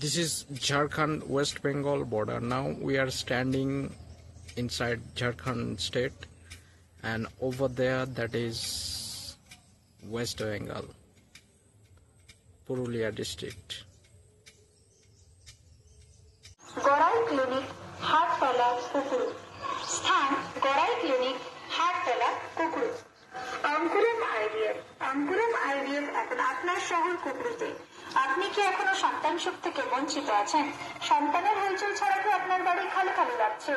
This is Jharkhand West Bengal border. Now we are standing inside Jharkhand state, and over there that is West Bengal, Purulia district. Garai clinic Hattala কুকুর স্থান Gorai clinic Hattala কুকুর অঙ্কুরম IVF এখন আপনার শহর কুকুরতে। আপনি কি এখনো সন্তান সুখ থেকে বঞ্চিত আছেন? সন্তানের হইচই ছাড়া কি আপনার বাড়ি খালি খালি লাগছে?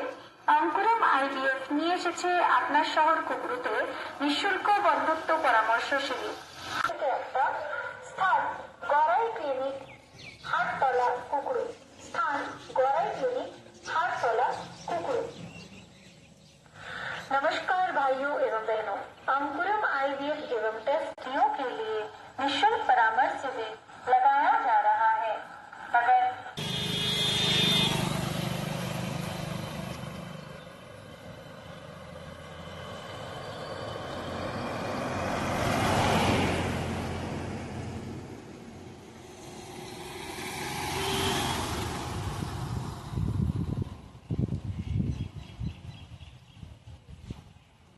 অঙ্কুরম আইভিএফ নিয়ে এসেছে আপনার শহর কুকুরতে নিঃশুল্ক বন্ধুত্ব পরামর্শ শিবির। একটা স্থান গড়াই ক্লিনিক হাটতলা কুকুর स्थान गौराई क्लिनिक हाटतला कुकुर। नमस्कार भाइयों एवं बहनों, अंकुरम आईवीएफ एवं टेस्टियों के लिए निःशुल्क परामर्श शिविर